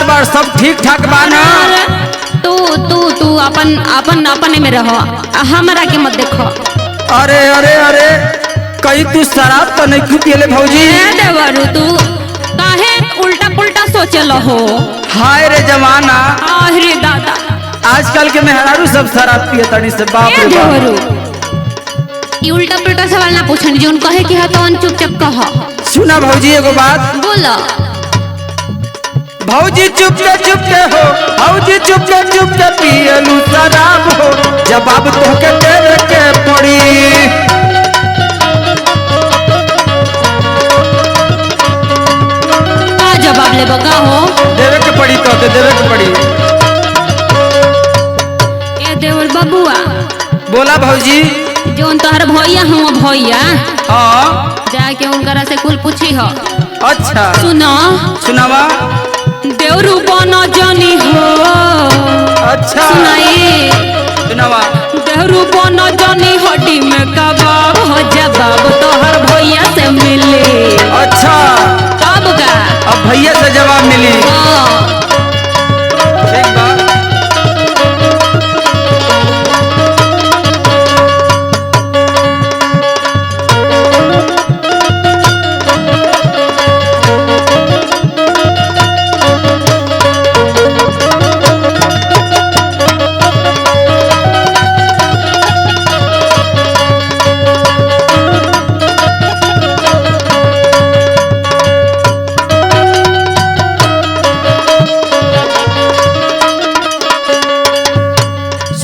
बार सब ठीक ठाक बा ना? तू तू तू अपन अपन अपने में रहो, हमारा के मत देखो। अरे अरे अरे कहीं तू शराब तो नहीं क्यों पियले भौजी? देवरू तू काहे उल्टा पुल्टा सोचल हो? हाय रे जमाना, अरे दादा आजकल के मेहरारू सब शराब पिए तनी से बाप रे बाप। देवरू ये उल्टा पुल्टा सवाल ना पूछन, जोन कहे कि है तो चुपचाप कह। सुना भौजी एगो बात, बोला भौजी चुपके चुपके हो, भौजी चुपके चुपके पियलू शराब हो, जवाब तोहके देवे के पड़ी। का जवाब ले बका हो? देवे के पड़ी, तोहके देवे के पड़ी। ए देवर बबुआ बोला भौजी। जोन तोहर भैया हुआ भैया, हाँ जाके उनकरा से कुल पूछी हो। अच्छा सुनो सुनावा। देवरू बना जानी हो। अच्छा सुनाई सुनावा। देवरू बना जानी हड्डी में कबाब हो, जवाब तोहर भैया से मिली। अच्छा कब का? अब भैया से जवाब मिली। हाँ। ठीक बा।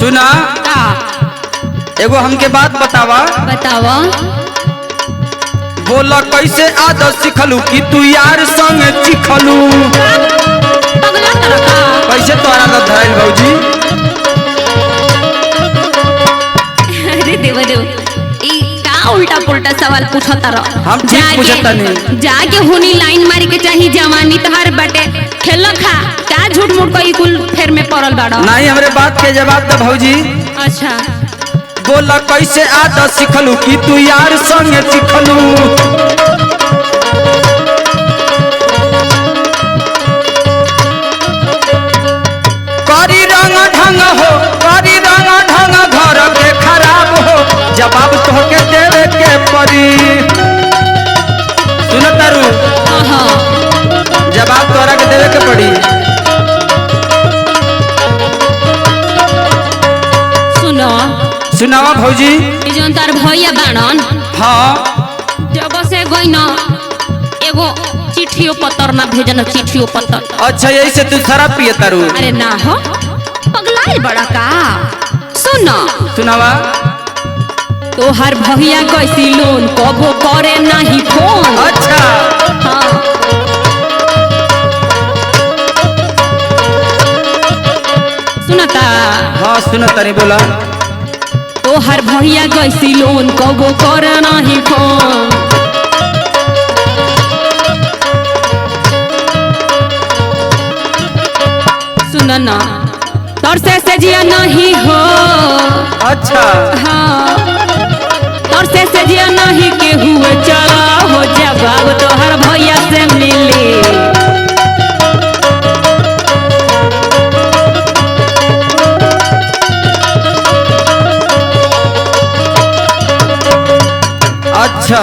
सुना का? एगो हमके बात बतावा। बतावा। बोला कैसे आदत सिखलू कि तू यार संग चिखलू? पगला तरह का? कैसे तो आदत धराइल भौजी? अरे देव देव ई का उल्टा पुल्टा सवाल पूछो तारो? हम ठीक पूछता नहीं। जाके हुनी लाइन मारी के चाही, जवानी तोहर बटे खेलो खा का झूठ मूठ कोई कुल फेर में पड़ल बाड़ो। नहीं हमरे बात के जवाब दे भौजी। अच्छा बोला कैसे आदत सिखलू कि तू यार संग चिखलू? करी रंग ढंग हो, करी रंग ढंग घर के खराब हो, जवाब तोहके देवे के पड़ी। सुन तारू, हाँ जवाब तोहरा के देवे के पड़ी। सुनो सुनावा भौजी। ई जोन तार भैया बाड़न, हाँ जब से गई न एगो चिट्ठियों पत्र ना भेजन, चिट्ठियों पत्र। अच्छा यही से तू शराब पिए तारू? अरे ना हो पगलाइल बड़ा का। सुनो सुनावा। तोहर भैया कैसी लोन कबो करे नहीं फोन। अच्छा हाँ। सुनता? हाँ सुन तारी बोला। तोहर भैया कैसी लोन कबो करे नहीं फोन। सुन ना तोर से जिया नहीं हो। अच्छा हाँ तोर से जिया नहीं के हुए चला हो, जवाब तोहर भैया से मिली। अच्छा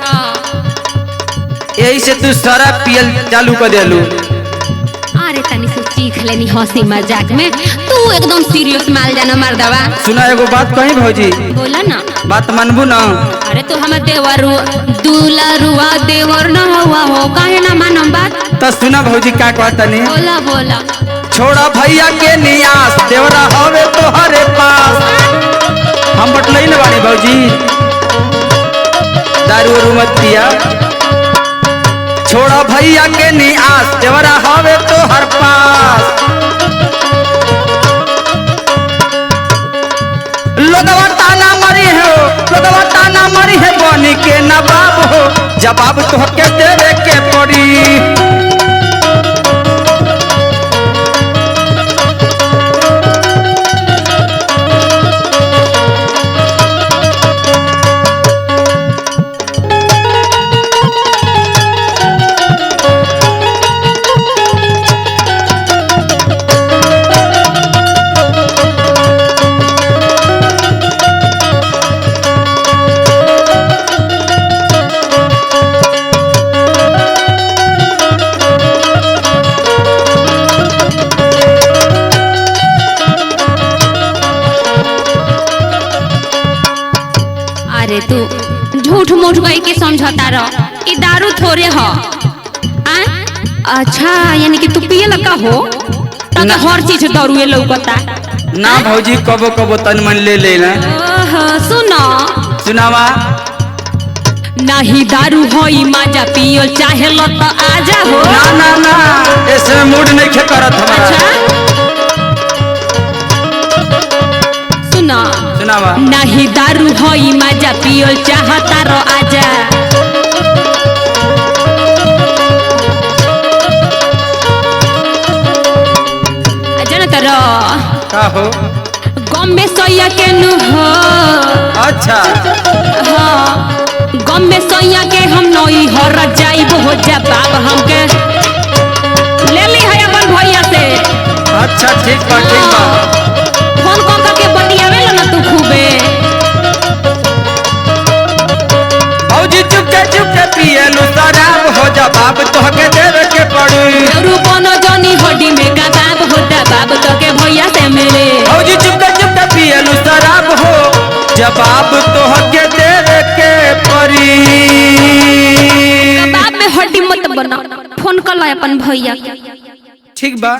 हाँ। यही से तू शराब पियल चालू कर देलू? अरे तनी से सीख लेनी हंसी मजाक में, तू एकदम सीरियस माल जाना मर्दवा। सुना एगो बात कहीं भौजी, बोला ना। बात मानबू ना? अरे तो हम देवर दुलारुआ देवर न हुआ हो, काहे ना मानम बात? तो सुना भौजी का कहता नहीं। बोला बोला। छोड़ा भैया के नियास, देवरा हवे तोहरे पास। हम बटलई न बानी भौजी, दारू वारू मत पिया। छोड़ा भैया के नियास, देवरा हवे तोहर पास। लोगवा ताना मरी है, लोगवा ताना मरी है, बनी के नवाब हो, जवाब तोहके देवे के पड़ी। अरे तू झूठ मूठ गई के समझता रह, ई दारू थोड़े ह। अच्छा यानी कि तू पिए लगा हो तक हर चीज दारूए लौकता ना भौजी, कबो कबो तन मन ले लेना। सुनो सुनावा। नहीं दारू होई माजा पियो चाहे लो तो आजा हो। ना ना ना ऐसे मूड नहीं खे करत हमारा। अच्छा सुनो सुनावा। नहीं दारू होई माजा पियो चाहता रो आजा। जनता रो का हो? गम में सोया के नु हो। अच्छा हाँ गम में सोया के हम नई हर जाइब हो जा बाब हमके ले ली है अपन भैया से। अच्छा ठीक बा ठीक बा। फोन कॉल करके बतियावे ला ना तू खूबे। भौजी चुपके पिए लू शराब हो जा बाब तोहके देवे के पड़ी। रूपन जनी हड्डी में कबाब होता बाब तो के भैया से मिले। भौजी चुपके पिए लू शराब हो जवाब तोहके देवे के पड़ी। कबाब में हड्डी मत बना, फोन कर ला अपन भैया। ठीक बा।